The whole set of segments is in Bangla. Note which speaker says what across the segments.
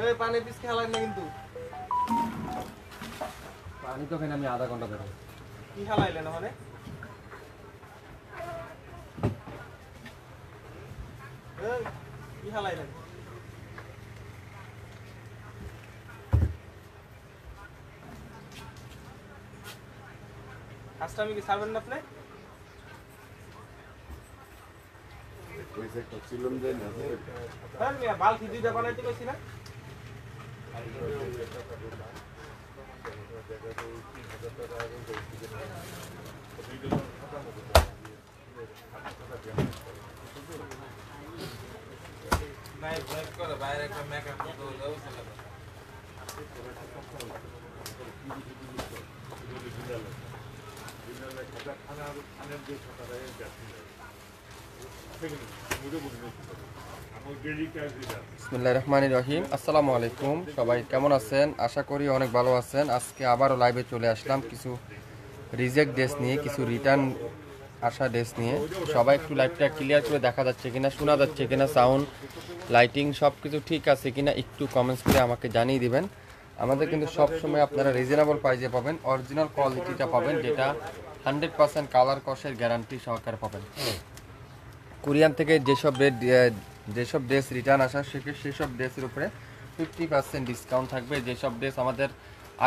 Speaker 1: এই পানি পিস খেলায় না কিন্তু
Speaker 2: পানি তো খেলে আমি আধা ঘন্টা ধরে
Speaker 1: কি খেলাইলেন মানে এই কি খেলাইলেন কাজটা আমি কি ছাড়বেন না আপনি
Speaker 3: পয়সা একটা ছিলাম দেয় না
Speaker 1: হ্যাঁ মিয়া বালতি দুইটা বানাইতে কইছি না নাই ব্রেক করে বাইরে একটা মেকআপ করতে হলো
Speaker 2: বিসমিল্লাহির রহমানির রহিম। আসসালামু আলাইকুম, সবাই কেমন আছেন? আশা করি অনেক ভালো আছেন। আজকে আবারও লাইভে চলে আসলাম কিছু রিজেক্ট ড্রেস নিয়ে, কিছু রিটার্ন আসা ড্রেস নিয়ে। সবাই একটু লাইভটা ক্লিয়ার করে দেখা যাচ্ছে কিনা, শোনা যাচ্ছে কিনা, সাউন্ড লাইটিং সব কিছু ঠিক আছে কিনা একটু কমেন্টস করে আমাকে জানিয়ে দিবেন। আমাদের কিন্তু সব সময় আপনারা রিজনেবল প্রাইসে পাবেন, অরিজিনাল কোয়ালিটিটা পাবেন, যেটা 100% কালার কষের গ্যারান্টি সহকারে পাবেন। কোরিয়ান থেকে যেসব ড্রেস রিটার্ন আসা সেসব ড্রেসের উপরে 50% ডিসকাউন্ট থাকবে। যেসব ড্রেস আমাদের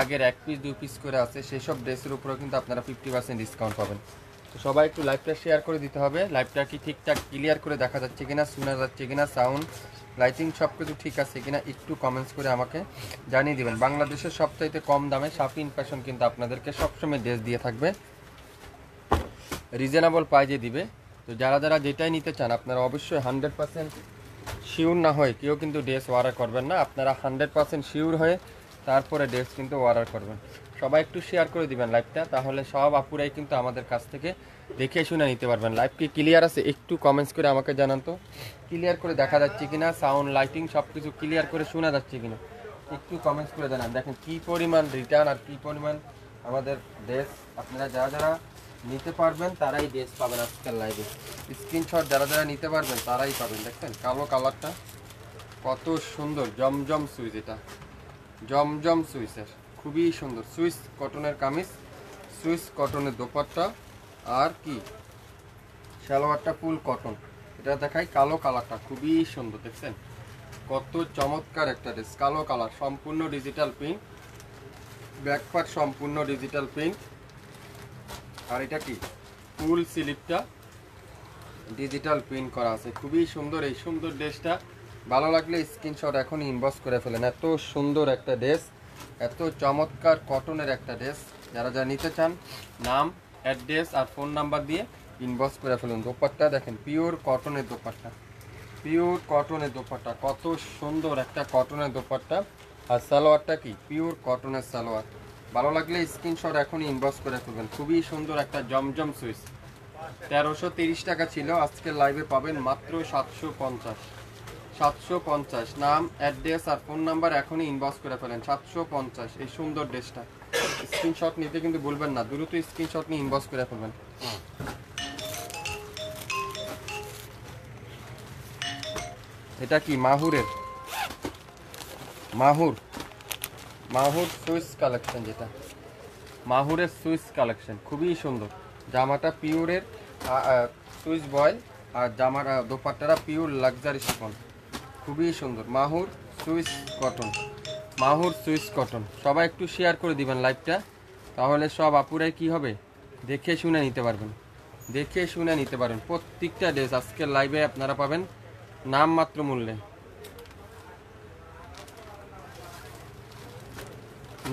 Speaker 2: আগের 1 পিস 2 পিস করে আছে সেসব ড্রেসের উপরেও কিন্তু আপনারা 50% ডিসকাউন্ট পাবেন। তো সবাই একটু লাইভটা শেয়ার করে দিতে হবে। লাইভটা কি ঠিকঠাক ক্লিয়ার করে দেখা যাচ্ছে কিনা, শোনা যাচ্ছে কিনা, সাউন্ড লাইটিং সব কিছু ঠিক আছে কিনা একটু কমেন্টস করে আমাকে জানিয়ে দিবেন। বাংলাদেশের সবচাইতে কম দামে শাপিন ফ্যাশন কিন্তু আপনাদেরকে সবসময় ড্রেস দিয়ে থাকবে, রিজনেবল প্রাইজে দিবে। তো যারা যারা যেটাই নিতে চান আপনারা অবশ্যই 100% শিওর না হয় কেউ কিন্তু ড্রেস অর্ডার করবেন না। আপনারা 100% শিওর হয়ে তারপরে ড্রেস কিন্তু অর্ডার করবেন। সবাই একটু শেয়ার করে দিবেন লাইভটা, তাহলে সব আপুরাই কিন্তু আমাদের কাছ থেকে দেখে শুনে নিতে পারবেন। লাইভ কি ক্লিয়ার আছে একটু কমেন্টস করে আমাকে জানান তো, ক্লিয়ার করে দেখা যাচ্ছে কিনা, সাউন্ড লাইটিং সব কিছু ক্লিয়ার করে শোনা যাচ্ছে কিনা একটু কমেন্টস করে জানান। দেখেন কী পরিমাণ রিটার্ন আর কী পরিমাণ আমাদের ড্রেস, আপনারা যারা যারা নিতে পারবেন তারাই ড্রেস পাবেন। আজকাল লাইভে স্ক্রিনশট যারা যারা নিতে পারবেন তারাই পাবেন। দেখছেন কালো কালারটা কত সুন্দর, জমজম সুইচ, এটা জমজম সুইচের খুবই সুন্দর সুইচ কটনের কামিজ, সুইচ কটনের দোপাট্টা, আর কি সালোয়ারটা ফুল কটন। এটা দেখাই কালো কালারটা খুবই সুন্দর, দেখছেন কত চমৎকার একটা ড্রেস। কালো কালার সম্পূর্ণ ডিজিটাল প্রিন্ট, ব্যাকপার্ট সম্পূর্ণ ডিজিটাল প্রিন্ট, আর এটা কি ফুল স্লিপটা ডিজিটাল প্রিন্ট করা আছে, খুবই সুন্দর। এই সুন্দর ড্রেসটা ভালো লাগলে স্ক্রিনশট এখন ইনবক্স করে ফেলেন। এত সুন্দর একটা ড্রেস, এত চমৎকার কটনের একটা ড্রেস, যারা যারা নিতে চান নাম, অ্যাড্রেস আর ফোন নাম্বার দিয়ে ইনবক্স করে ফেলুন। দোপাট্টা দেখেন পিওর কটনের দোপাট্টা, পিওর কটনের দোপাট্টা, কত সুন্দর একটা কটনের দোপাট্টা। আর সালোয়ারটা কি পিওর কটনের সালোয়ার। ভালো লাগলে স্ক্রিনশট এখন ইনবক্স করে ফেলবেন। খুবই সুন্দর একটা জমজম সুইচ, 1330 টাকা ছিল, আজকের লাইভে পাবেন মাত্র 750। 750 নাম, অ্যাড্রেস আর ফোন নাম্বার এখনই ইনবক্স করে ফেলেন। 750 এই সুন্দর ড্রেসটা। স্ক্রিনশট নিতে কিন্তু ভুলবেন না, দ্রুত স্ক্রিনশট নিয়ে ইনবক্স করে ফেলবেন। এটা কি মাহুরের, মাহুর সুইস কালেকশন, যেটা মাহুরের সুইস কালেকশন খুবই সুন্দর। জামাটা পিওরের সুইস বয়েল আর জামার দোপাট্টাটা পিওর লাক্সারি শিফন, খুবই সুন্দর। মাহুর সুইস কটন, মাহুর সুইস কটন। সবাই একটু শেয়ার করে দিবেন লাইভটা, তাহলে সব আপুরাই কি হবে দেখে শুনে নিতে পারবেন, দেখে শুনে নিতে পারবেন। প্রত্যেকটা ড্রেস আজকের লাইভে আপনারা পাবেন নামমাত্র মূল্যে,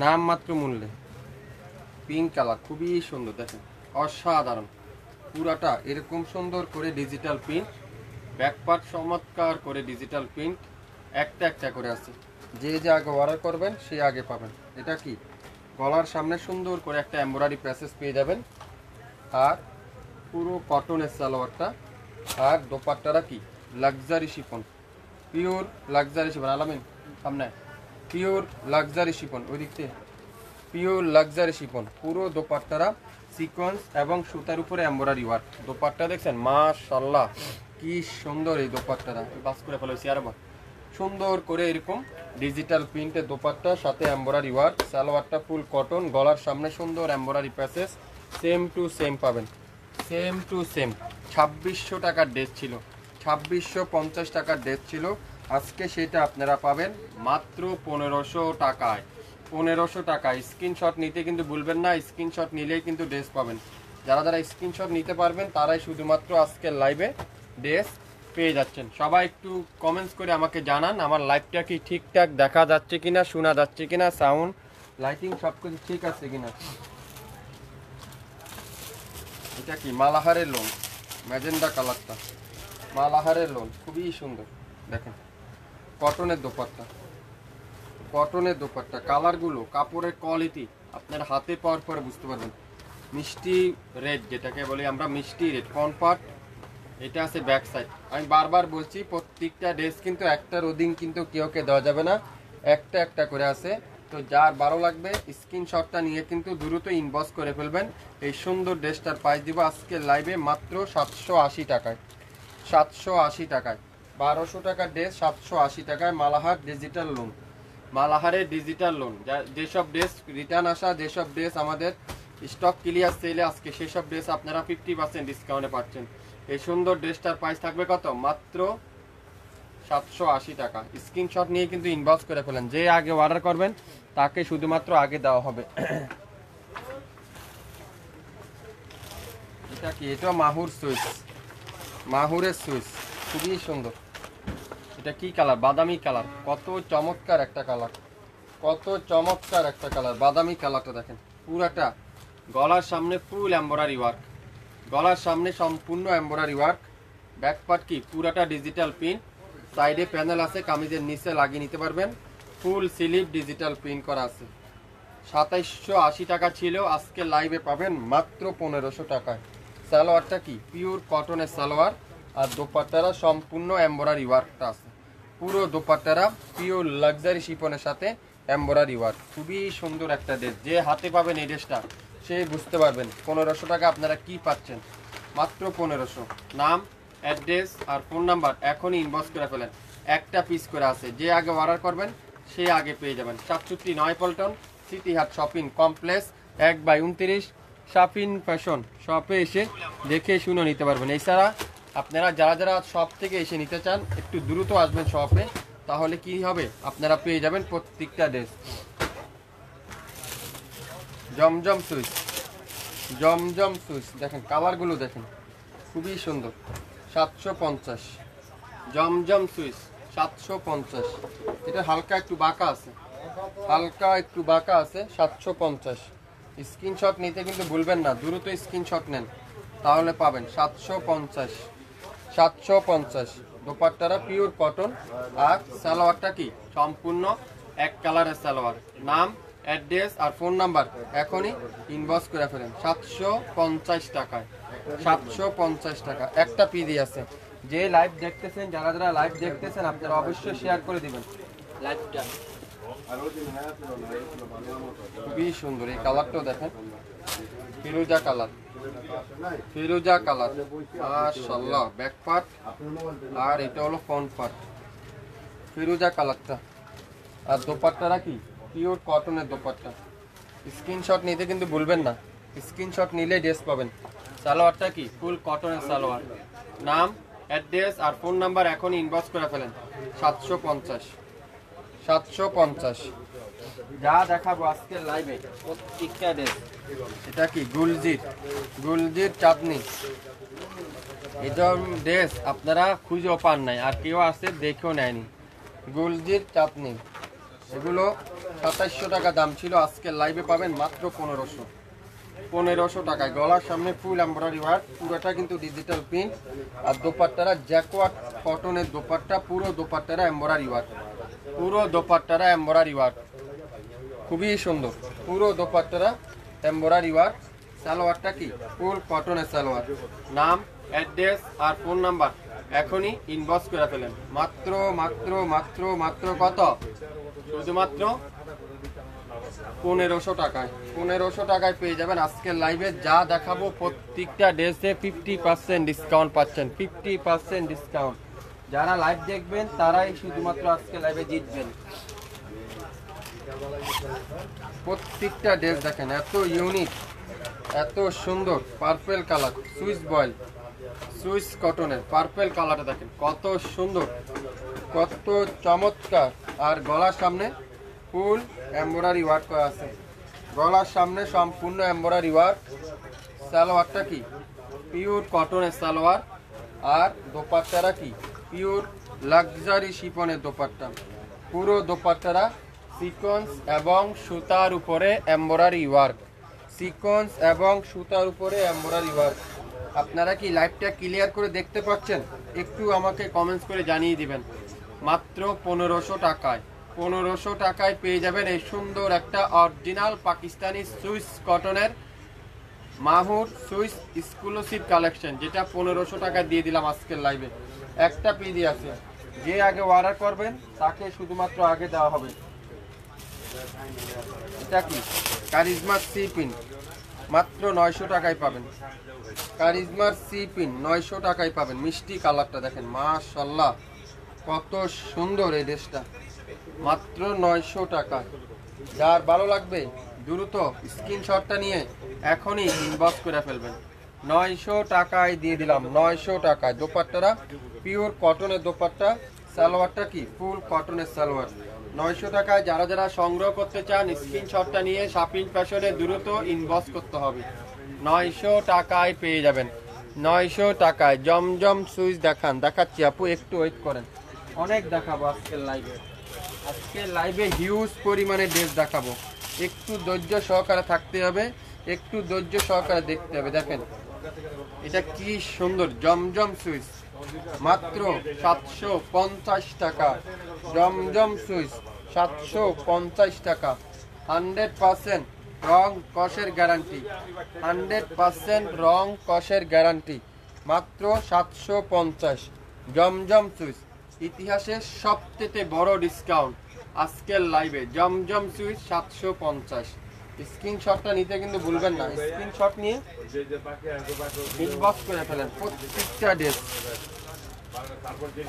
Speaker 2: নামমাত্র মূল্যে। পিঙ্ক কালার খুবই সুন্দর, দেখেন অসাধারণ, পুরাটা এরকম সুন্দর করে ডিজিটাল প্রিন্ট, ব্যাকপার্ট চমৎকার করে ডিজিটাল প্রিন্ট, একটা একটা করে আছে। যে যে আগে অর্ডার করবেন সে আগে পাবেন। এটা কি গলার সামনে সুন্দর করে একটা এমব্রয়ডারি প্যাসেজ পেয়ে যাবেন, আর পুরো কটনের সালোয়ারটা, আর দোপাট্টাটা কি luxury chiffon, pure luxury chiffon. আলামিন সামনে পিওর লাক্সারি শিফন, ওই দিক থেকে পিওর লাক্সারি শিফন। পুরো দোপাট্টারা সিকোয়েন্স এবং সুতার উপরে এমব্রয়ডারি ওয়ার্ক। দোপাট্টা দেখছেন মাশাআল্লাহ কি সুন্দর। এই দোপাট্টাটা বাস করে ফেলেছি আর সুন্দর করে এরকম ডিজিটাল প্রিন্টের দোপাট্টা, সাথে এমব্রয়ডারি ওয়ার্ক, সালোয়ারটা ফুল কটন, গলার সামনে সুন্দর embroidery passage, same to same পাবেন, সেম টু সেম। 2600 টাকার ড্রেস ছিল, 2650 টাকার ড্রেস ছিল, আজকে সেটা আপনারা পাবেন মাত্র 1500 টাকায়। 1500 টাকায়। স্ক্রিনশট নিতে কিন্তু ভুলবেন না, স্ক্রিনশট নিলেই কিন্তু ড্রেস পাবেন। যারা যারা স্ক্রিনশট নিতে পারবেন তারাই শুধুমাত্র আজকের লাইভে ড্রেস পেয়ে যাচ্ছেন। সবাই একটু কমেন্টস করে আমাকে জানান আমার লাইভটা কি ঠিকঠাক দেখা যাচ্ছে কিনা, শোনা যাচ্ছে কিনা, সাউন্ড লাইটিং সব কিছু ঠিক আছে কিনা। এটা কি মালাহারের লোন, ম্যাজেন্ডা কালারটা, মালাহারের লোন, খুবই সুন্দর। দেখেন কটনের দোপাট্টা, কটনের দোপাট্টা, কালারগুলো, কাপড়ের কোয়ালিটি আপনার হাতে পাওয়ার পরে বুঝতে পারবেন। মিষ্টি রেড, যেটাকে বলি আমরা মিষ্টি রেড কনপার্ট, এটা আছে ব্যাক সাইড। আমি বারবার বলছি প্রত্যেকটা ড্রেস কিন্তু একটা রোদিং কিন্তু কেউকে দেওয়া যাবে না, একটা একটা করে আছে। তো যার ভালো লাগবে স্ক্রিনশটটা নিয়ে কিন্তু দ্রুত ইনবক্স করে ফেলবেন। এই সুন্দর ড্রেসটার প্রাইস দিব আজকে লাইভে মাত্র 780 টাকায়, 780 টাকায়। 1200 টাকার ড্রেস 780 টাকায়, মালাহার ডিজিটাল লোন, মালাহারের ডিজিটাল লোন। যেসব ড্রেস রিটার্ন আসা, যেসব ড্রেস আমাদের স্টক ক্লিয়ার সেলে আজকে, সেসব ড্রেস আপনারা 50% ডিসকাউন্টে পাচ্ছেন। এই সুন্দর ড্রেসটার প্রাইস থাকবে কত? মাত্র 780 টাকা। স্ক্রিনশট নিয়ে কিন্তু ইনবক্স করে ফেলেন, যে আগে অর্ডার করবেন তাকে শুধুমাত্র আগে দেওয়া হবে। এটা কি? এটা মাহুর সুইচ, মাহুরের সুইচ, খুবই সুন্দর। এটা কি কালার? বাদামি কালার, কত চমৎকার একটা কালার, কত চমৎকার একটা কালার, বাদামি কালারটা দেখেন পুরাটা। গলার সামনে ফুল এমব্রয়ডারি ওয়ার্ক, গলার সামনে সম্পূর্ণ এমব্রয়ডারি ওয়ার্ক। ব্যাক পার্ট কি পুরাটা ডিজিটাল প্রিন্ট, সাইডে প্যানেল আছে, কামিজের নিচে লাগিয়ে নিতে পারবেন। ফুল স্লিভ ডিজিটাল প্রিন্ট করা আছে। 2780 টাকা ছিল, আজকে লাইভে পাবেন মাত্র 1500 টাকায়। সালোয়ারটা কি পিওর কটনের সালোয়ার, আর দোপাট্টারা সম্পূর্ণ এমব্রয়ডারি ওয়ার্কটা আছে। পুরো দোপাট্টারা পিওর লাক্সারি শিফনের সাথে এমব্রয়ডারি ওয়ার্ক, খুবই সুন্দর একটা ড্রেস। যে হাতে পাবেন এই ড্রেসটা সে বুঝতে পারবেন 1500 টাকা আপনারা কি পাচ্ছেন, মাত্র 1500। নাম, অ্যাড্রেস আর ফোন নাম্বার এখনই ইনবক্স করে ফেলেন, একটা পিস করে আছে। যে আগে অর্ডার করবেন সে আগে পেয়ে যাবেন। 67 নয়পল্টন সিটি হাট শপিং কমপ্লেক্স 1/29 শাপিন ফ্যাশন শপে এসে দেখে শুনে নিতে পারবেন। এছাড়া আপনারা যারা যারা শপ থেকে এসে নিতে চান একটু দ্রুত আসবেন শপে, তাহলে কি হবে আপনারা পেয়ে যাবেন প্রত্যেকটা ড্রেস। জমজম সুইচ, জমজম সুইচ দেখেন, কালারগুলো দেখেন খুবই সুন্দর। 750 জমজম সুইচ, 750। এটা হালকা একটু বাঁকা আছে, হালকা একটু বাঁকা আছে, 750। স্ক্রিনশট নিতে কিন্তু ভুলবেন না, দ্রুত স্ক্রিনশট নেন তাহলে পাবেন 750, 750। দোপাট্টারা পিওর কটন, আর সালোয়ারটা কি সম্পূর্ণ এক কালারের সালোয়ার। নাম, অ্যাড্রেস আর ফোন নাম্বার এখনই ইনবক্স করে ফেলেন। 750 টাকায়, 750 টাকা। একটা পিডি আছে। যে লাইভ দেখতেছেন, যারা যারা লাইভ দেখতেছেন আপনারা অবশ্যই শেয়ার করে দিবেন লাইভটা। খুবই সুন্দর এই কালারটাও দেখেন, ফিরোজা কালার, ফিরোজা কালার, মাশাআল্লাহ। ব্যাক পার্ট আর এটা হলো ফ্রন্ট পার্ট, ফিরোজা কালারটা। আর দোপাট্টারা কি পিওর কটনের দোপাট্টা। স্ক্রিনশট নিতে কিন্তু ভুলবেন না, স্ক্রিনশট নিলে ড্রেস পাবেন। সালোয়ারটা কি ফুল কটনের সালোয়ার। নাম, অ্যাড্রেস আর ফোন নাম্বার এখনই ইনবক্স করে ফেলেন। 750, 750। যা দেখাবো আজকের লাইভে প্রত্যেকটা ড্রেস। এটা কি গুলজির, গুলজির চাঁদনি। এটা ড্রেস আপনারা খুঁজেও পান নাই, আর কেউ আছে দেখেও নেয়নি। গুলজির চাঁদনি, এগুলো 2700 টাকা দাম ছিল, আজকের লাইভে পাবেন মাত্র 1500, 1500 টাকায়। গলার সামনে ফুল এমব্রয়ডারি ওয়ার্ক, পুরোটা কিন্তু ডিজিটাল প্রিন্ট। আর দোপাট্টারা জ্যাকওয়ার্ড কটনের দোপাট্টা, পুরো দোপাট্টারা এমব্রয়ডারি ওয়ার্ক, পুরো দোপাট্টারা এমব্রয়ডারি ওয়ার্ক, খুবই সুন্দর। পুরো দোপাট্টারা এমব্রয়ডারি ওয়ার্ক। সালোয়ারটা কি ফুল কটনের সালোয়ার। নাম, অ্যাড্রেস আর ফোন নাম্বার এখনই ইনবক্স করে ফেলেন। মাত্র মাত্র মাত্র মাত্র কত? শুধুমাত্র 1500 টাকায়, 1500 টাকায় পেয়ে যাবেন আজকের লাইভে যা দেখাবো প্রত্যেকটা ড্রেসে 50% ডিসকাউন্ট পাচ্ছেন, 50% ডিসকাউন্ট। যারা লাইভ দেখবেন তারাই শুধুমাত্র আজকে লাইভে জিতবেন। প্রত্যেকটা ড্রেস দেখেন এত ইউনিক, এত সুন্দর। Purple colour, Swiss boil, Swiss কটনের পার্পেল কালারটা দেখেন কত সুন্দর, কত চমৎকার। আর গলার সামনে ফুল এমব্রয়ডারি ওয়ার্ক করা আছে, গলার সামনে সম্পূর্ণ এমব্রয়ডারি ওয়ার্ক। সালোয়ারটা কি পিওর কটনের সালোয়ার, আর দোপাট্টারা কি পিওর লাক্সারি শিফনের দোপাট্টা। পুরো দোপাট্টারা সিকোয়েন্স এবং সুতার উপরে এমব্রয়ডারি ওয়ার্ক, সিকোয়েন্স এবং সুতার উপরে এমব্রয়ডারি ওয়ার্ক। আপনারা কি লাইভটা ক্লিয়ার করে দেখতে পাচ্ছেন? একটু আমাকে কমেন্টস করে জানিয়ে দিবেন। মাত্র 1500 টাকায়, 1500 টাকায় পেয়ে যাবেন এই সুন্দর একটা অরিজিনাল পাকিস্তানি সুইস কটনের মাহুর সুইস এক্সক্লুসিভ কালেকশন, যেটা 1500 টাকা দিয়ে দিলাম আজকের লাইভে। একটা পিডি আছে, যে আগে অর্ডার করবেন তাকে শুধুমাত্র আগে দেওয়া হবে। এটা কি কারিজমার সি পিন, মাত্র 900 টাকায় পাবেন। কারিজমার সি পিন 900 টাকায় পাবেন। মিষ্টি কালারটা দেখেন, মাশাআল্লাহ কত সুন্দর এই ড্রেসটা, মাত্র 900 টাকা। যার ভালো লাগবে দ্রুত স্ক্রিনশটটা নিয়ে এখনই ইনবক্স করে ফেলবেন। 900 টাকায় দিয়ে দিলাম, 900 টাকায়। দোপাট্টারা পিওর কটনের দোপাট্টা, সালোয়ারটা কি ফুল কটনের সালোয়ার। 900 টাকায় যারা যারা সংগ্রহ করতে চান স্ক্রিনশটটা নিয়ে শাপিং ফ্যাশনে দ্রুত ইনবক্স করতে হবে। 900 টাকায় পেয়ে যাবেন, 900 টাকায়। জমজম সুইচ দেখাচ্ছি আপু, একটু ওয়েট করেন, অনেক দেখাবো আজকের লাইভে। আজকের লাইভে হিউজ পরিমাণে ড্রেস দেখাবো, একটু ধৈর্য সহকারে থাকতে হবে, একটু ধৈর্য সহকারে দেখতে হবে। দেখেন এটা কি সুন্দর জমজম সুইচ, মাত্র 750 টাকা। জমজম সুইচ 750 টাকা। 100% রং কষের গ্যারান্টি, 100% রং কষের গ্যারান্টি। মাত্র 750। জমজম সুইচ ইতিহাসের সবচেয়ে বড় ডিসকাউন্ট আজকের লাইভে। জমজম সুইচ 750। স্ক্রিনশটটা নিতে কিন্তু ভুলবেন না, স্ক্রিনশট নিয়ে ইনবক্স করে ফেলেন প্রত্যেকটা ড্রেস।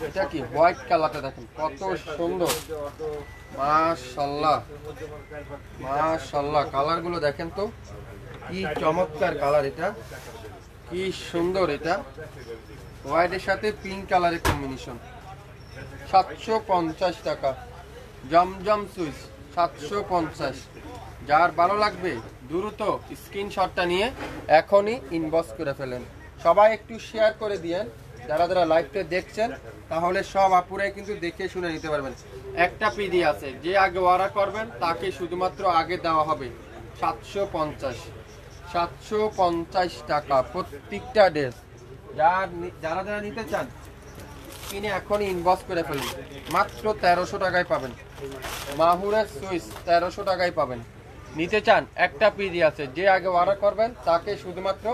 Speaker 2: এটা কি হোয়াইট কালারটা দেখেন কত সুন্দর, মাশাআল্লাহ মাশাআল্লাহ। কালারগুলো দেখেন তো কি চমৎকার কালার, এটা কি সুন্দর। এটা হোয়াইটের সাথে পিঙ্ক কালারের কম্বিনেশন। 750 টাকা। জমজম সুইচ 750। যার ভালো লাগবে দ্রুত স্ক্রিনশটটা নিয়ে এখনই ইনবক্স করে ফেলেন। সবাই একটু শেয়ার করে দিয়েন, যারা যারা লাইভটা দেখছেন, তাহলে সব আপুরাই কিন্তু দেখে শুনে নিতে পারবেন। একটা পিডি আছে, যে আগে অর্ডার করবেন তাকে শুধুমাত্র আগে দেওয়া হবে 750। 750 টাকা প্রত্যেকটা ড্রেস। যারা যারা নিতে চান কিনে এখনই ইনবক্স করে ফেলুন। মাত্র 1300 টাকায় পাবেন। মাহুরের সুইচ 1300 টাকায় পাবেন। নিতে চান একটা পিডি আছে, যে আগে অর্ডার করবেন তাকে শুধুমাত্র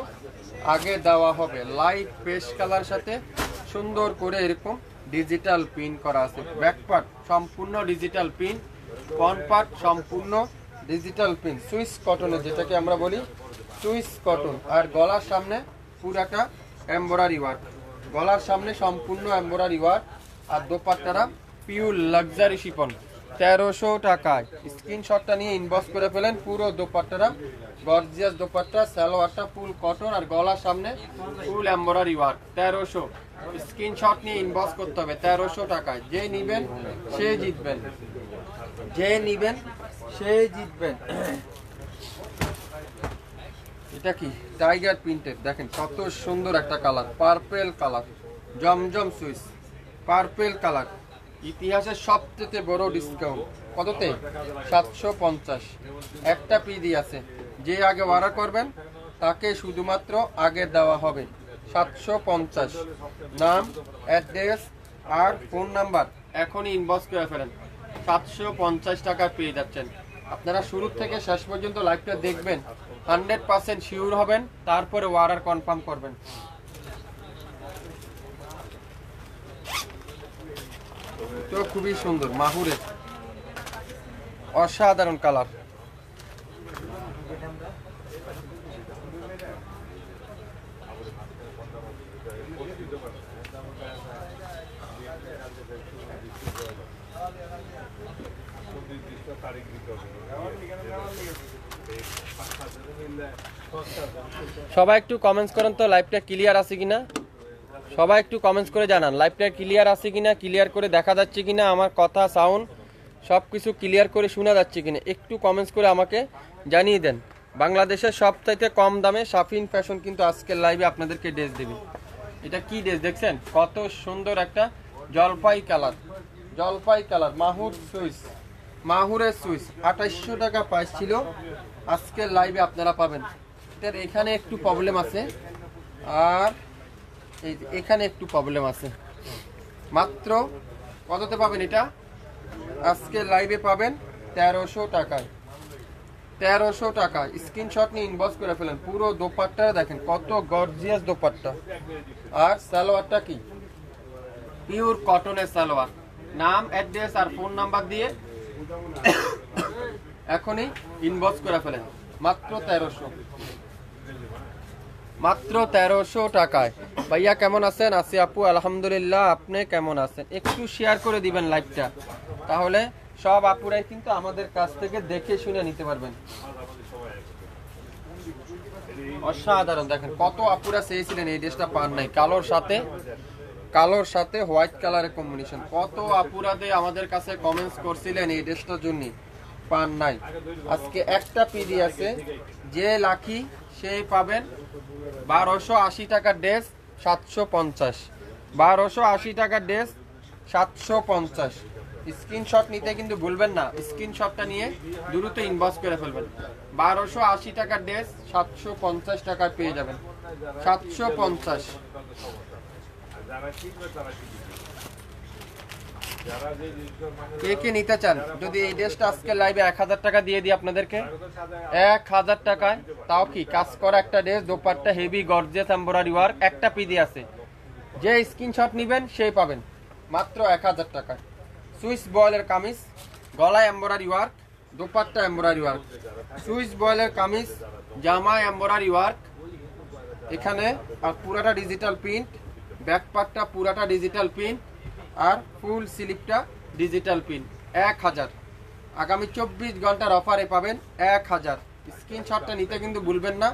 Speaker 2: আগে দেওয়া হবে। লাইট পেস্ট কালার সাথে সুন্দর করে এরকম ডিজিটাল পিন করা আছে। ব্যাক পার্ট সম্পূর্ণ ডিজিটাল পিন, ফ্রন্ট পার্ট সম্পূর্ণ ডিজিটাল পিন। সুইস কটনের, যেটাকে আমরা বলি সুইস কটন। আর গলার সামনে পুরাটা এমব্রয়ডারি ওয়ার্ক, গলার সামনে সম্পূর্ণ এমব্রয়ডারি ওয়ার্ক। আর দোপাট্টারা পিওর লাক্সারি শিফন। 1300 টাকায়। স্ক্রিনশটটা নিয়ে ইনবক্স করে ফেলেন। পুরো দোপাট্টারা গর্জিয়াস দোপাট্টা, সালোয়ারটা ফুল কটন, আর গলার সামনে ফুল এমব্রয়ডারি ওয়ার্ক। 1300। স্ক্রিনশট নিয়ে ইনবক্স করতে হবে 1300 টাকায়। যে নিবেন সে জিতবেন, যে নিবেন সে জিতবেন। এটা কি টাইগার প্রিন্টেড, দেখেন কত সুন্দর একটা কালার, পার্পেল কালার। জমজম সুইচ পার্পেল কালার। ইতিহাসের সবচেয়ে বড় ডিসকাউন্ট। কততে? 750। একটা পিডি আছে, যে আগে অর্ডার করবেন তাকে শুধুমাত্র আগে দেওয়া হবে 750। নাম, অ্যাড্রেস আর ফোন নাম্বার এখনই ইনবক্স করে ফেলেন। 750 টাকা পেয়ে যাচ্ছেন। আপনারা শুরু থেকে শেষ পর্যন্ত লাইভটা দেখবেন, 100% শিওর হবেন, তারপরে অর্ডার কনফার্ম করবেন। তো খুবই সুন্দর মাহুরের, অসাধারণ কালার। সবাই একটু কমেন্টস করেন তো লাইভটা ক্লিয়ার আছে কিনা, সবাই একটু কমেন্টস করে জানান লাইভটা ক্লিয়ার আছে কিনা, ক্লিয়ার করে দেখা যাচ্ছে কিনা, আমার কথা সাউন্ড সব কিছু ক্লিয়ার করে শোনা যাচ্ছে কিনা একটু কমেন্টস করে আমাকে জানিয়ে দেন। বাংলাদেশের সবচাইতে কম দামে শাফিন ফ্যাশন কিন্তু আজকের লাইভে আপনাদেরকে ড্রেস দেবে। এটা কি ড্রেস দেখছেন, কত সুন্দর একটা জলপাই কালার, জলপাই কালার মাহুর সুইস, মাহুরের সুইস 2800 টাকা প্রাইস ছিল, আজকের লাইভে আপনারা পাবেন। এটার এখানে একটু প্রবলেম আছে আর এই এখানে একটু প্রবলেম আছে। মাত্র কততে পাবেন এটা, আজকে লাইভে পাবেন 1300 টাকায়, 1300 টাকা। স্ক্রিনশট নিয়ে ইনবক্স করে ফেলেন। পুরো দোপাট্টা দেখেন কত গর্জিয়াস দোপাট্টা, আর সালোয়ারটা কি পিওর কটনের সালোয়ার। নাম, অ্যাড্রেস আর ফোন নাম্বার দিয়ে এখনই ইনবক্স করে ফেলেন। মাত্র 1300, মাত্র 1300 টাকায়। ভাইয়া কেমন আছেন? আছি আপু আলহামদুলিল্লাহ, আপনি কেমন আছেন? একটু শেয়ার করে দিবেন লাইভটা, তাহলে সব আপুরাই কিন্তু আমাদের কাছ থেকে দেখে শুনে নিতে পারবেন। অসাধারণ, দেখেন কত আপুরা চেয়েছিলেন এই ড্রেসটা, পান নাই। কালোর সাথে হোয়াইট কালারের কম্বিনেশন, কত আপুরাদে আমাদের কাছে কমেন্টস করছিলেন এই ড্রেসটার জন্য, পান নাই। আজকে একটা পিডি আছে, যে লাকি সেই পাবেন 1280 টাকার ড্রেস 750, 1280 টাকার ড্রেস 750। স্ক্রিনশট নিতে কিন্তু ভুলবেন না, স্ক্রিনশটটা নিয়ে দ্রুত ইনবক্স করে ফেলবেন। 1280 টাকার ড্রেস 750 টাকায় পেয়ে যাবেন, 750। কে কে নিতে চান? যদি এই ড্রেসটা আজকে লাইভে 1000 টাকা দিয়ে দিই আপনাদেরকে, 1000 টাকায়, তাও কি কাজ করা একটা dress, dupatta heavy gorgeous embroidery work, একটা পিডি আছে। যে স্ক্রিনশট নেবেন সেই পাবেন মাত্র 1000 টাকায়। সুইস বয়েলের কামিজ, গলায় embroidery work, dupatta embroidery work. Swiss বয়েলের কামিজ, জামা এমব্রয়ডারি ওয়ার্ক এখানে, আর পুরাটা ডিজিটাল প্রিন্ট, ব্যাক পার্টটা পুরাটা ডিজিটাল প্রিন্ট, আর ফুল স্লিপটা ডিজিটাল প্রিন্ট। 1000, আগামী 24 ঘন্টার অফারে পাবেন 1000। স্ক্রিনশটটা নিতে কিন্তু ভুলবেন না,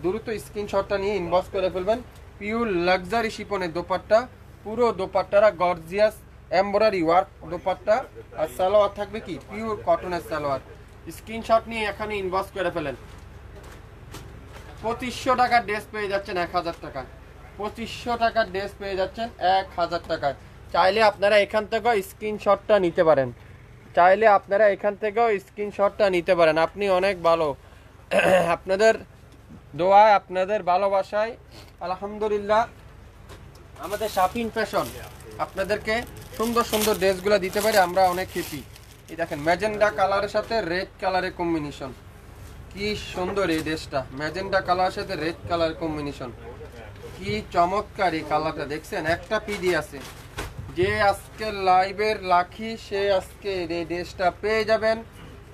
Speaker 2: দ্রুত স্ক্রিনশটটা নিয়ে ইনবক্স করে ফেলবেন। পিওর লাক্সারি শিপনের দোপাট্টা, পুরো দোপাট্টারা গর্জিয়াস এমব্রয়ডারি ওয়ার্ক দোপাট্টা, আর সালোয়ার থাকবে কি পিওর কটনের সালোয়ার। স্ক্রিনশট নিয়ে এখানে ইনবক্স করে ফেলেন। 2500 টাকার ড্রেস পেয়ে যাচ্ছেন 1000 টাকায়, 2500 টাকার ড্রেস পেয়ে যাচ্ছেন 1000 টাকায়। চাইলে আপনারা এখান থেকেও স্ক্রিনশটটা নিতে পারেন, চাইলে আপনারা এখান থেকেও স্ক্রিনশটটা নিতে পারেন। আপনি অনেক ভালো, আপনাদের দোয়ায় আপনাদের ভালোবাসায় আলহামদুলিল্লাহ আমাদের শাফিন ফ্যাশন আপনাদেরকে সুন্দর সুন্দর ড্রেসগুলো দিতে পারে, আমরা অনেক হ্যাপি। এই দেখেন ম্যাজেন্ডা কালারের সাথে রেড কালারের কম্বিনেশন, কি সুন্দর এই ড্রেসটা, ম্যাজেন্ডা কালারের সাথে রেড কালার কম্বিনেশন, কি চমৎকার এই কালারটা দেখছেন। একটা পিডি আছে, যে আজকে লাইভের লাকি সে আজকে এই ড্রেসটা পেয়ে যাবেন।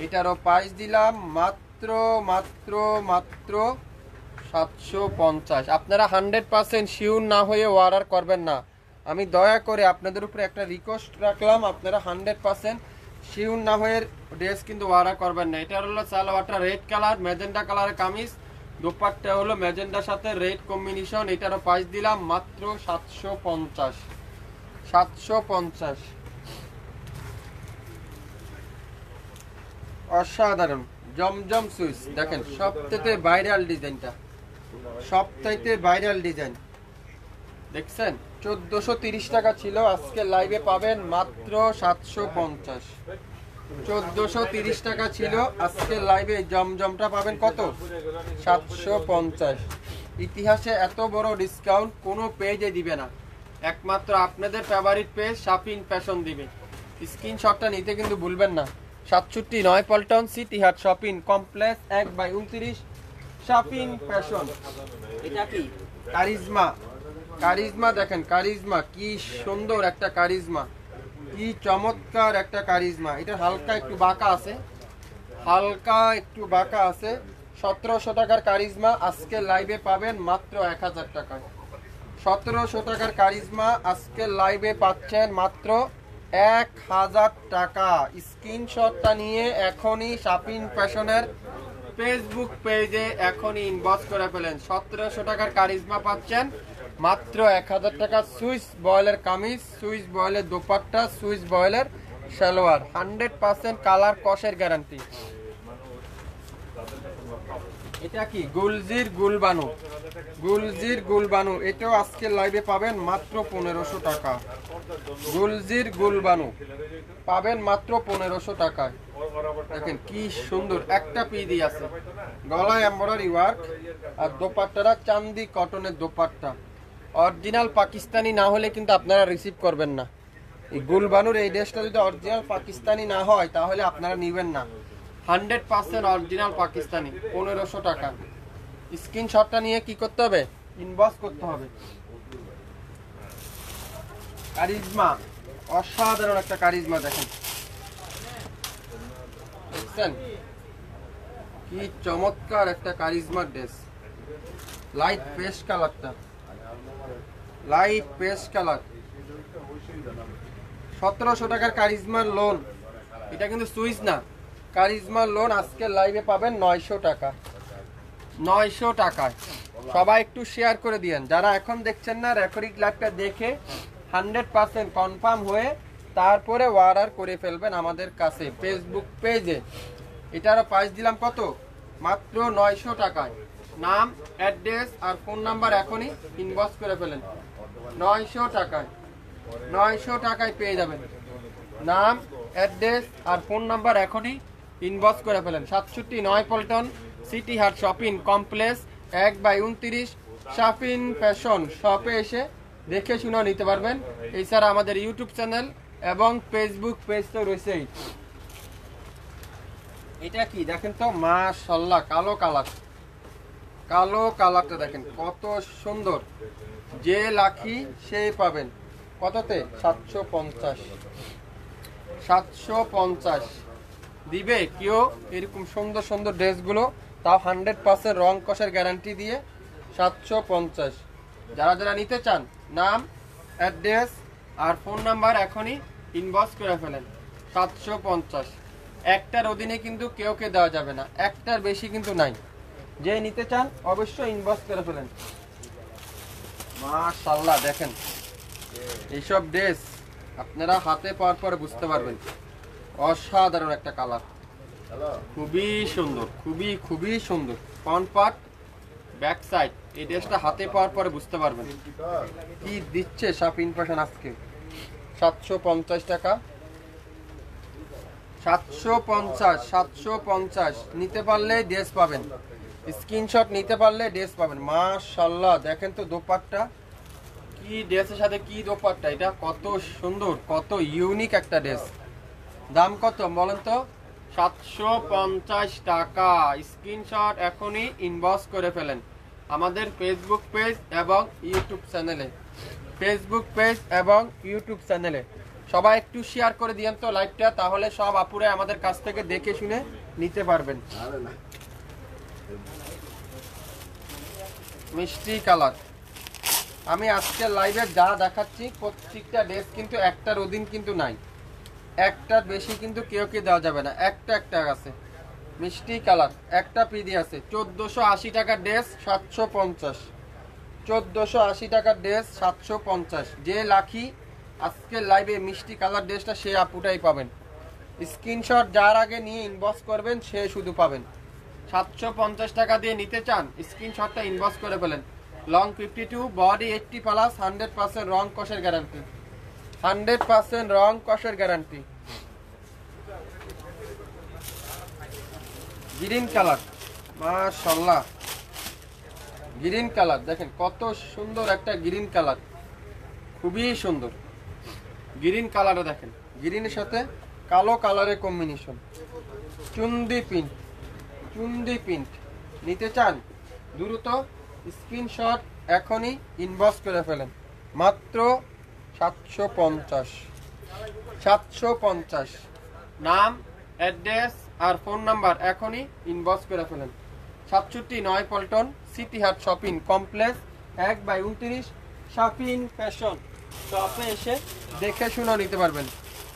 Speaker 2: এটারও প্রাইস দিলাম মাত্র মাত্র মাত্র 750। আপনারা 100% শিওর না হয়ে অর্ডার করবেন না, আমি দয়া করে আপনাদের উপরে একটা রিকোয়েস্ট রাখলাম, আপনারা 100% শিওর না হয়ে ড্রেস কিন্তু অর্ডার করবেন না। এটা হলো সালোয়ারটা রেড কালার, ম্যাজেন্ডা কালারের কামিজ, দোপাট্টা হলো ম্যাজেন্ডার সাথে রেড কম্বিনেশন। এটারও প্রাইস দিলাম মাত্র 750, 750। অসাধারণ জমজম সুইচ, দেখেন সবথেকে ভাইরাল ডিজাইনটা, সবথেকে ভাইরাল ডিজাইন দেখছেন। 1430 টাকা ছিল, আজকে লাইভে পাবেন মাত্র 750। 1430 টাকা ছিল, আজকে লাইভে জমজমটা পাবেন কত, 750। ইতিহাসে এত বড় ডিসকাউন্ট কোনো পেজে দিবে না, একমাত্র আপনাদের ফেভারিট পেজ শাফিন ফ্যাশন দিবে। স্ক্রিনশটটা নিতে কিন্তু ভুলবেন না। 67 9 পল্টন সিটি হাট শপিং কমপ্লেক্স 1/29 শাফিন ফ্যাশন। এটা কি কারিজমা, কারিজমা দেখেন, কারিজমা কি সুন্দর একটা কারিজমা, কি চমৎকার একটা কারিজমা। এটা হালকা একটু বাঁকা আছে, হালকা একটু বাঁকা আছে। 1700 টাকার কারিজমা আজকে লাইভে পাবেন মাত্র 1000 টাকায়, 1700 টাকার কারিজমা আজকে লাইভে পাচ্ছেন মাত্র 1000 টাকা। স্ক্রিনশটটা নিয়ে এখনই শাপিন ফ্যাশনের ফেসবুক পেজে এখনই ইনবক্স করে ফেলেন। 1700 টাকার কারিজমা পাচ্ছেন মাত্র 1000 টাকা। সুইস বয়েলের কামিজ, সুইস বয়েলের দোপাট্টা, সুইস বয়েলের সালোয়ার, 100% কালার কষের গ্যারান্টি। এটা কি গুলজির গুলবানু, গুলজির গুলবানু, এটাও আজকে লাইভে পাবেন মাত্র 1500 টাকা। গুলজির গুলবানু পাবেন মাত্র 1500 টাকায়। দেখেন কি সুন্দর একটা পিডি আছে, গলায় এমব্রয়ডারি ওয়ার্ক, আর দোপাট্টাটা চান্দি কটনের দোপাট্টা। অরিজিনাল পাকিস্তানি না হলে কিন্তু আপনারা রিসিভ করবেন না। এই গুলবানুর এই ড্রেসটা যদি অরিজিনাল পাকিস্তানি না হয় তাহলে আপনারা নেবেন না। 100% অরিজিনাল পাকিস্তানি, 1500 টাকা। স্ক্রিনশটটা নিয়ে কি করতে হবে? ইনবক্স করতে হবে। কারিজমা, অসাধারণ একটা কারিজমা। দেখেন দেখছেন কি চমৎকার একটা কারিজমার ড্রেস। লাইট পেস্ট কালারটা, লাইট পেস্ট কালার। 1700 টাকার কারিজমার লোন, এটা কিন্তু সুইস না, কারিজমার লোন আজকে লাইভে পাবেন 900 টাকা। 900 টাকায়। সবাই একটু শেয়ার করে দিয়েন। যারা এখন দেখছেন না, রেকর্ডিং লাইভটা দেখে 100% কনফার্ম হয়ে তারপরে অর্ডার করে ফেলবেন আমাদের কাছে ফেসবুক পেজে। এটারও প্রাইস দিলাম কত? মাত্র 900 টাকায়। নাম, অ্যাড্রেস আর ফোন নাম্বার এখনই ইনবক্স করে ফেলেন। 900 টাকায়, 900 টাকায় পেয়ে যাবেন। নাম, অ্যাড্রেস আর ফোন নাম্বার এখনই ইনবক্স করে ফেলেন। 67 পল্টন সিটি হাট শপিং কমপ্লেক্স 1/29 শাপিন ফ্যাশন শপে এসে দেখে শুনে নিতে পারবেন। এছাড়া আমাদের ইউটিউব চ্যানেল এবং ফেসবুক পেজ তো রয়েছেই। এটা কি দেখেন তো, মাশাআল্লাহ, কালো কালার, কালো কালারটা দেখেন কত সুন্দর। যে লাখি সেই পাবেন কততে? 750। 750 দিবে কেউ এরকম সুন্দর সুন্দর ড্রেসগুলো, তাও 100% রং কষের গ্যারান্টি দিয়ে। 750। যারা যারা নিতে চান, নাম, অ্যাড্রেস আর ফোন নাম্বার এখনই ইনবক্স করে ফেলেন। 750। একটার অধীনে কিন্তু কেউকে দেওয়া যাবে না, একটার বেশি কিন্তু নাই। যে নিতে চান অবশ্যই ইনবক্স করে ফেলেন। মাশাআল্লাহ, দেখেন এইসব ড্রেস আপনারা হাতে পাওয়ার পরে বুঝতে পারবেন। অসাধারণ একটা কালার, খুবই সুন্দর, খুবই খুবই সুন্দর। ফ্রন্ট পার্ট, ব্যাক সাইড, এই ড্রেসটা হাতে পাওয়ার পরে বুঝতে পারবেন কি দিচ্ছে শাপিন ফ্যাশন আজকে। 750 টাকা। 750, 750 নিতে পারলে ড্রেস পাবেন। স্ক্রিনশট নিতে পারলে ড্রেস পাবেন। মাশাআল্লাহ, দেখেন তো দোপাট্টা, কি ড্রেসের সাথে কি দোপাট্টা, এটা কত সুন্দর, কত ইউনিক একটা ড্রেস। দাম কত বলেন তো? 750 টাকা। স্ক্রিনশট এখনই ইনবক্স করে ফেলেন আমাদের ফেসবুক পেজ এবং ইউটিউব চ্যানেলে। ফেসবুক পেজ এবং ইউটিউব চ্যানেলে সবাই একটু শেয়ার করে দিয়েন তো লাইভটা, তাহলে সব আপুরে আমাদের কাছ থেকে দেখে শুনে নিতে পারবেন। মিষ্টি কালার। আমি আজকে লাইভে যা দেখাচ্ছি প্রত্যেকটা ড্রেস কিন্তু একটার অধীন কিন্তু নাই, একটার বেশি কিন্তু কেউকে দেওয়া যাবে না। একটা একটা আছে মিষ্টি কালার, একটা পিডি আছে। 1480 টাকার ড্রেস 750। 1480 টাকার ড্রেস 750। যে লাখি আজকে লাইভে মিষ্টি কালার ড্রেসটা সে আপুটাই পাবেন। স্ক্রিনশট যার আগে নিয়ে ইনবক্স করবেন সে শুধু পাবেন। 750 টাকা দিয়ে নিতে চান, স্ক্রিনশটটা ইনবক্স করে ফেলেন। লং 52, বডি 80+, 100% রং কষের গ্যারান্টি। 100% রং কষের গ্যারান্টি। গ্রিন কালার, মাশাআল্লাহ, গ্রিন কালার দেখেন কত সুন্দর একটা গ্রিন কালার, খুবই সুন্দর গ্রিন কালারও দেখেন। গ্রিনের সাথে কালো কালারের কম্বিনেশন। চুন্দি প্রিন্ট, চুন্দি প্রিন্ট নিতে চান দ্রুত স্ক্রিনশট এখনই ইনবক্স করে ফেলেন। মাত্র 750। 750। নাম, অ্যাড্রেস আর ফোন নাম্বার এখনই ইনবক্স করে ফেলেন। 67 পল্টন সিটি হাট শপিং কমপ্লেক্স 1/29 শাফিন ফ্যাশন শপে এসে দেখে শুনে নিতে পারবেন।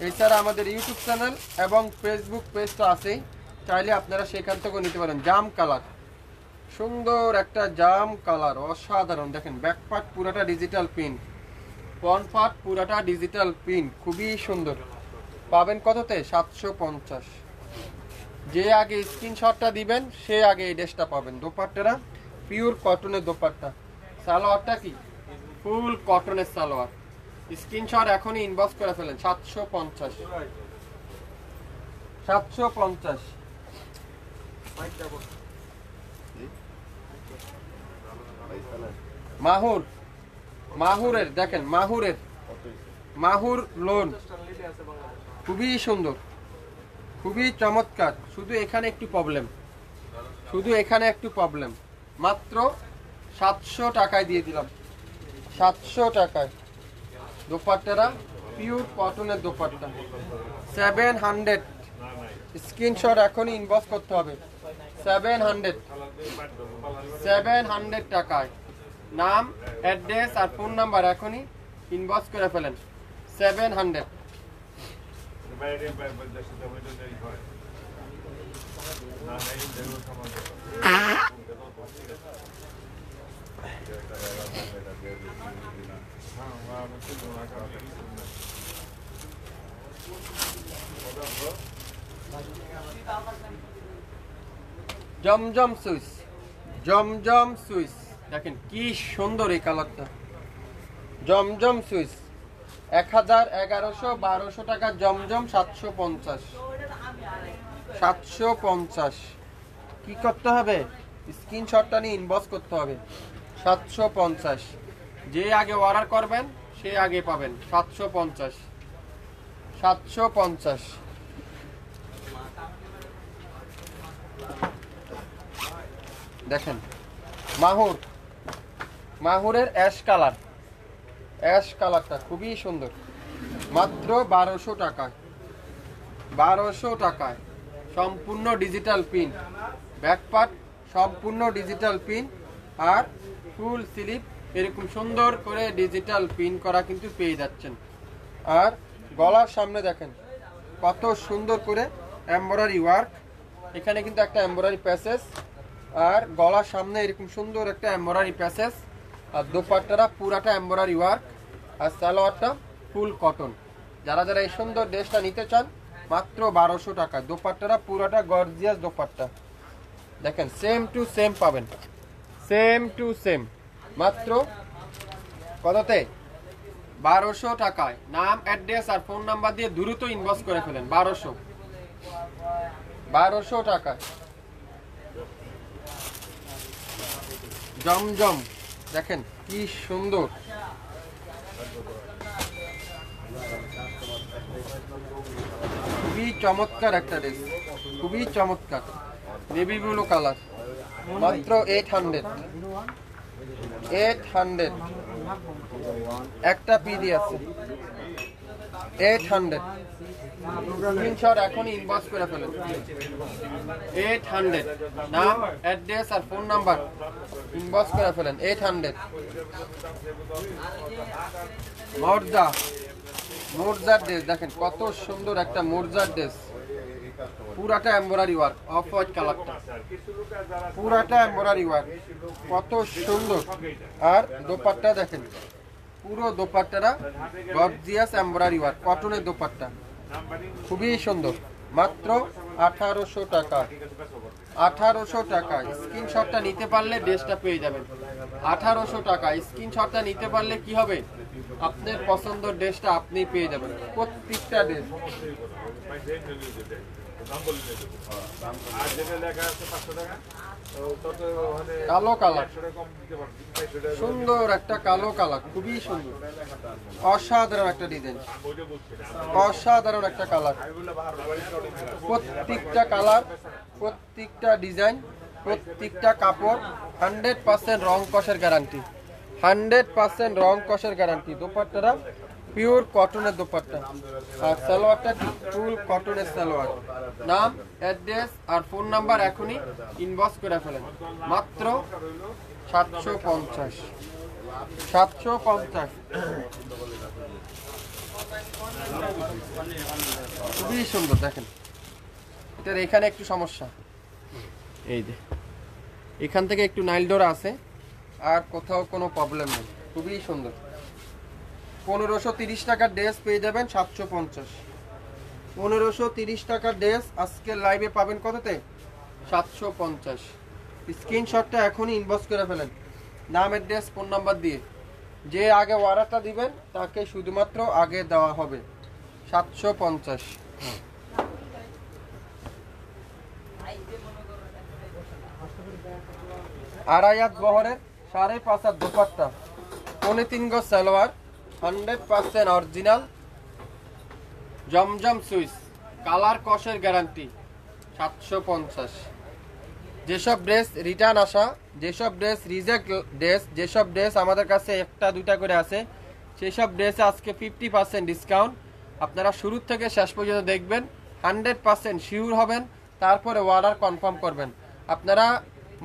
Speaker 2: এছাড়া আমাদের ইউটিউব চ্যানেল এবং ফেসবুক পেজ তো আছেই, চাইলে আপনারা সেখান থেকেও নিতে পারেন। জাম কালার, সুন্দর একটা জাম কালার, অসাধারণ। দেখেন ব্যাকপার্ট পুরাটা ডিজিটাল প্রিন্ট, ফ্রন্ট পার্ট পুরাটা ডিজিটাল প্রিন্ট, খুবই সুন্দর। পাবেন কততে? 750। যে আগে স্ক্রিনশটটা দিবেন সে আগে এই ড্রেসটা পাবেন। দোপাট্টারা পিওর কটনের দোপাট্টা, সালোয়ারটা কি ফুল কটনের সালোয়ার। স্ক্রিনশট এখনই ইনবক্স করে ফেলেন। 750, 750। মাহুর, মাহুরের দেখেন, মাহুরের মাহুর লোন খুবই সুন্দর, খুবই চমৎকার। শুধু এখানে একটু প্রবলেম, শুধু এখানে একটু প্রবলেম। মাত্র 700 টাকায় দিয়ে দিলাম, 700 টাকায়। দোপাট্টারা পিওর কটনের দোপাট্টা, 700। স্ক্রিনশট এখনই ইনবক্স করতে হবে। 700, 700 টাকায়। নাম, অ্যাড্রেস আর ফোন নাম্বার এখনই ইনবক্স করে ফেলেন। 700। জমজম সুইস, জমজম সুইস দেখেন কি সুন্দর এই কালারটা। জমজম সুইস 1000, 1100, 1200 টাকা জমজম। 750, 750। কি করতে হবে? স্ক্রিনশটটা নিয়ে ইনবক্স করতে হবে। 750। যে আগে অর্ডার করবেন সে আগে পাবেন। 750, 750। দেখেন মাহুর, মাহুরের অ্যাশ কালার, অ্যাশ কালারটা খুবই সুন্দর। মাত্র 1200 টাকায়, 1200 টাকায়। সম্পূর্ণ ডিজিটাল প্রিন্ট, ব্যাকপার্ট সম্পূর্ণ ডিজিটাল প্রিন্ট আর ফুল স্লিপ এরকম সুন্দর করে ডিজিটাল প্রিন্ট করা কিন্তু পেয়ে যাচ্ছেন। আর গলার সামনে দেখেন কত সুন্দর করে এমব্রয়ডারি ওয়ার্ক। এখানে কিন্তু একটা এমব্রয়ডারি প্যাসেজ, আর গলার সামনে এরকম সুন্দর একটা এমব্রয়ডারি প্যাসেজ। আর দোপাট্টারা পুরাটা এমব্রয়ডারি ওয়ার্ক, আর সালোয়ারটা ফুল কটন। যারা যারা এই সুন্দর ড্রেসটা নিতে চান মাত্র 1200 টাকা। দোপাট্টারা পুরাটা গর্জিয়াস দোপাট্টা। দেখেন সেম টু সেম পাবেন, সেম টু সেম। মাত্র কততে? 1200 টাকায়। নাম, অ্যাড্রেস আর ফোন নাম্বার দিয়ে দ্রুত ইনবক্স করে ফেলেন। 1200, 1200 টাকায়। জমজম দেখেন কি সুন্দর, খুবই চমৎকার একটা ড্রেস, খুবই চমৎকার। নেভি ব্লু কালার, মাত্র 800, 800। একটা পিডি আছে 800। স্ক্রিনশট এখনই ইনবক্স করে ফেলেন। 800। নাম, অ্যাড্রেস আর ফোন নাম্বার ইনবক্স করে ফেলেন। 800। মোরজা, মোরজার ড্রেস দেখেন কত সুন্দর একটা মোরজার ড্রেস। পুরাটা এমব্রয়ডারি ওয়ার্ক, অফ হোয়াইট কালারটা, পুরাটা এমব্রয়ডারি ওয়ার্ক, কত সুন্দর। আর দোপাট্টা দেখেন, পুরো দোপাট্টাটা গর্জিয়াস এমব্রয়ডারি ওয়ার্ক, কটনের দোপাট্টা, খুবই সুন্দর। মাত্র 1800 টাকা, 1800 টাকা। স্ক্রিনশটটা নিতে পারলে ড্রেসটা পেয়ে যাবেন। 1800 টাকা। স্ক্রিনশটটা নিতে পারলে কি হবে? আপনার পছন্দের ড্রেসটা আপনি পেয়ে যাবেন। প্রত্যেকটা ড্রেস কালো কালার, সুন্দর একটা কালো কালার, খুবই সুন্দর, অসাধারণ একটা ডিজাইন, অসাধারণ একটা কালার। প্রত্যেকটা কালার, প্রত্যেকটা ডিজাইন, প্রত্যেকটা কাপড় 100% রং কষের গ্যারান্টি, 100% রং কষের গ্যারান্টি। দোপাট্টাটা পিওর কটনের দোপাট্টা, আর সালোয়ারটা ফুল কটনের সালোয়ার। নাম, অ্যাড্রেস আর ফোন নাম্বার এখনই ইনবক্স করে ফেলেন। মাত্র 750, 750। খুবই সুন্দর দেখেন, এটার এখানে একটু সমস্যা, এই যে এখান থেকে একটু নাইল ডোরা আছে, আর কোথাও কোনো প্রবলেম নেই। খুবই সুন্দর। 1530 টাকার ড্রেস পেয়ে যাবেন 750। 1530 টাকার ড্রেস আজকে লাইভে পাবেন কততে? 750। স্ক্রিনশটটা এখনই ইনবক্স করে ফেলেন, নাম, অ্যাড্রেস, ফোন নাম্বার দিয়ে। যে আগে অর্ডারটা দিবেন তাকে শুধুমাত্র আগে দেওয়া হবে 750। আড়াই হাত বহরের 5.5 হাত দোপাট্টা, 3.5 গজ সালোয়ার, 100% অরিজিনাল জমজম সুইস, কালার কষের গ্যারান্টি 750। যেসব ড্রেস রিটার্ন আসা, যেসব ড্রেস রিজেক্ট ড্রেস, যেসব ড্রেস আমাদের কাছে একটা দুইটা করে আছে, সেসব ড্রেসে আজকে 50% ডিসকাউন্ট। আপনারা শুরু থেকে শেষ পর্যন্ত দেখবেন, 100% শিওর হবেন, তারপরে অর্ডার কনফার্ম করবেন। আপনারা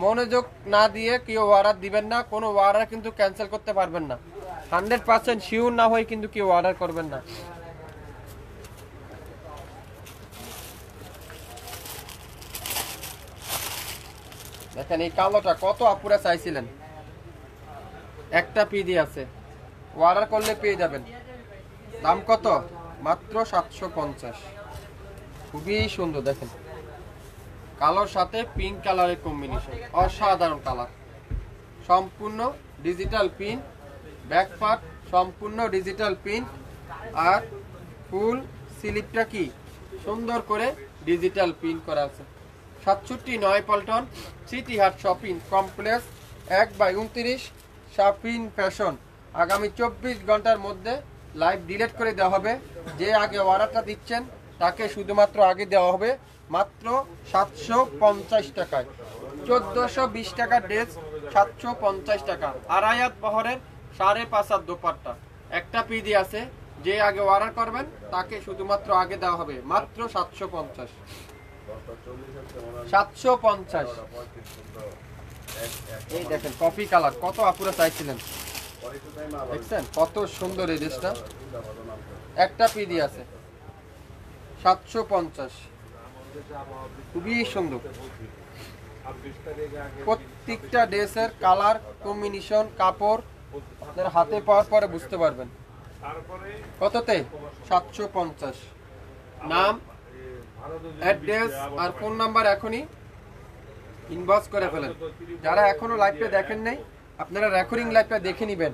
Speaker 2: মনোযোগ না দিয়ে কেউ অর্ডার দিবেন না, কোনো অর্ডার কিন্তু ক্যান্সেল করতে পারবেন না। 100% শিওর না হয়ে কিন্তু কেউ অর্ডার করবেন না। দেখেন এই কালোটা কত আপুরা চাইছিলেন, একটা পিডি আছে, অর্ডার করলে পেয়ে যাবেন। দাম কত? মাত্র 750। খুবই সুন্দর দেখেন, কালোর সাথে পিঙ্ক কালারের কম্বিনেশন, অসাধারণ কালার। সম্পূর্ণ ডিজিটাল প্রিন্ট, ব্যাক পার্ট সম্পূর্ণ ডিজিটাল প্রিন্ট, আর ফুল স্লিপটা কি সুন্দর করে ডিজিটাল প্রিন্ট করা আছে। 67 নয়াপল্টন সিটি হাট শপিং কমপ্লেক্স, 1/29 শপিং ফ্যাশন। আগামী 24 ঘন্টার মধ্যে লাইভ ডিলিট করে দেওয়া হবে। যে আগে অর্ডারটা দিচ্ছেন তাকে শুধুমাত্র আগে দেওয়া হবে মাত্র 750 টাকায়। 1420 টাকার ড্রেস 750 টাকা। আড়াই হাত বহরের 5.5 হাত দোপাট্টা, একটা পিডি আছে, যে আগে অর্ডার করবেন তাকে শুধুমাত্র আগে দেওয়া হবে মাত্র 750। 750। এই দেখেন কফি কালার, কত আপুরা চাইছিলেন, দেখছেন কত সুন্দর এই ড্রেসটা, একটা পিডি আছে, 750। খুবই সুন্দর। প্রত্যেকটা ড্রেসের কালার কম্বিনেশন, কাপড় আপনার হাতে পাওয়ার পরে বুঝতে পারবেন। কততে? 750। নাম, অ্যাড্রেস আর ফোন নাম্বার এখনই ইনবক্স করে ফেলেন। যারা এখনো লাইভটা দেখেন নাই, আপনারা রেকর্ডিং লাইভটা দেখে নেবেন,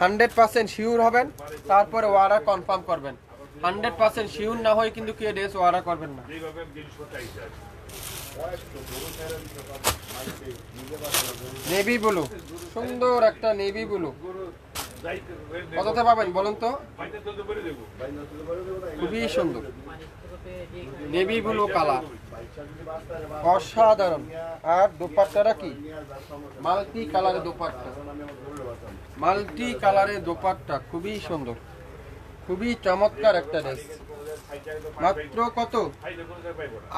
Speaker 2: 100% শিওর হবেন, তারপরে অর্ডার কনফার্ম করবেন। 100% শিওর না হয় কিন্তু কেউ ড্রেস অর্ডার করবেন না। নেভি ব্লু, সুন্দর একটা নেভি ব্লু, কততে পাবেন বলুন তো? খুবই সুন্দর নেভি ব্লু কালার, অসাধারণ। আর দোপাট্টাটা কি মাল্টি কালারের দোপাট্টা, মাল্টি কালারের দোপাট্টা, খুবই সুন্দর, খুবই চমৎকার একটা ড্রেস। মাত্র কত?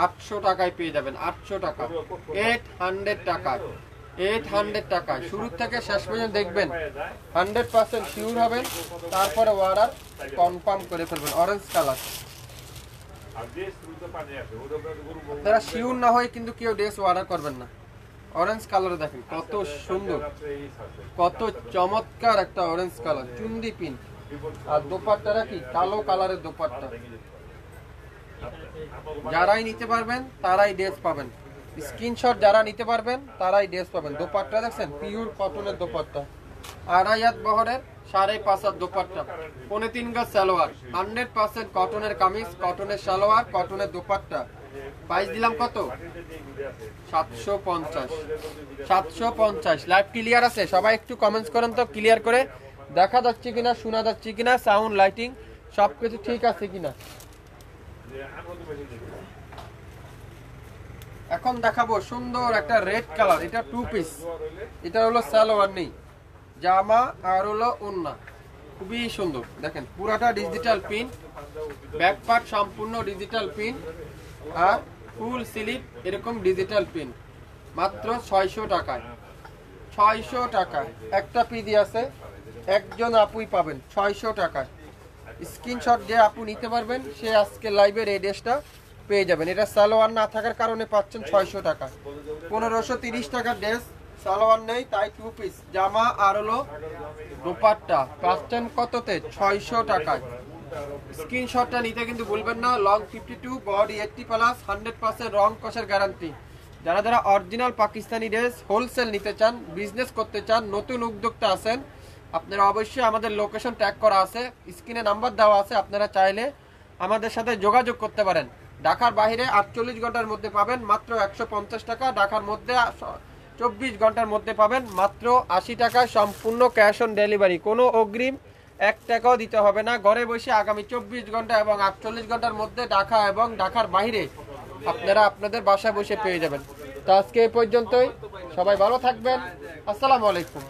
Speaker 2: 800 টাকায় পেয়ে যাবেন, 800 টাকা, 800 টাকায়, 800 টাকায়। শুরু থেকে শেষ পর্যন্ত দেখবেন, 100% শিওর হবেন, তারপরে অর্ডার কনফার্ম করে ফেলবেন। অরেঞ্জ কালার, আপনারা শিওর না হয় কিন্তু কেউ ড্রেস অর্ডার করবেন না। অরেঞ্জ কালারে দেখেন কত সুন্দর, কত চমৎকার একটা অরেঞ্জ কালার, চুন্দি পিন। আর দোপাট্টাটা কি কালো কালারের দোপাট্টা। যারাই নিতে পারবেন তারাই ড্রেস পাবেন, স্ক্রিনশট যারা নিতে পারবেন তারাই ড্রেস পাবেন। দোপাট্টা দেখছেন, পিওর কটনের দোপাট্টা, আড়াই হাত বহরের 5.5 হাত দোপাট্টা, 3.5 গজ সালোয়ার, 100% কটনের কামিজ, কটনের সালোয়ার, কটনের দোপাট্টা। প্রাইস দিলাম কত? 750। 750। লাইভ ক্লিয়ার আছে? সবাই একটু কমেন্টস করেন তো, ক্লিয়ার করে দেখা যাচ্ছে কিনা, শোনা যাচ্ছে কিনা, সাউন্ড লাইটিং সবকিছু ঠিক আছে কিনা। এখন দেখাবো সুন্দর একটা রেড কালার, এটা 2 পিস, এটা হলো সালোয়ার নেই, জামা আর হলো ওন্না, খুবই সুন্দর। দেখেন পুরাটা ডিজিটাল প্রিন্ট, ব্যাক পার্ট সম্পূর্ণ ডিজিটাল প্রিন্ট, আর ফুল স্লিপ এরকম ডিজিটাল প্রিন্ট। মাত্র 600 টাকায়, 600 টাকায়। একটা পিডি আছে, একজন আপুই পাবেন 600 টাকায়। স্ক্রিনশট যে আপু নিতে পারবেন সে আজকে লাইভের এই ড্রেসটা পেয়ে যাবেন। এটা সালোয়ার না থাকার কারণে পাচ্ছেন 600 টাকা। 1530 টাকার ড্রেস, সালোয়ার নেই তাই 2 পিস জামা আর হলো দোপাট্টা পাচ্ছেন কততে? 600 টাকায়। স্ক্রিনশটটা নিতে কিন্তু ভুলবেন না। লং 52, বডি 80+, 100% রং কষের গ্যারান্টি। যারা যারা অরিজিনাল পাকিস্তানি ড্রেস হোলসেল নিতে চান, বিজনেস করতে চান, নতুন উদ্যোক্তা আছেন, আপনারা অবশ্যই আমাদের লোকেশন ট্যাগ করা আছে, স্ক্রিনে নাম্বার দেওয়া আছে, আপনারা চাইলে আমাদের সাথে যোগাযোগ করতে পারেন। ঢাকার বাইরে 48 ঘন্টার মধ্যে পাবেন মাত্র 150 টাকা, ঢাকার মধ্যে 24 ঘন্টার মধ্যে পাবেন মাত্র 80 টাকা, সম্পূর্ণ ক্যাশ অন ডেলিভারি। কোনো অগ্রিম 1 টাকাও দিতে হবে না। ঘরে বসে আগামী 24 ঘন্টা এবং 48 ঘন্টার মধ্যে ঢাকা এবং ঢাকার বাইরে আপনারা আপনাদের বাসায় বসে পেয়ে যাবেন। তো আজকে এই পর্যন্তই, সবাই ভালো থাকবেন। আসসালামু আলাইকুম।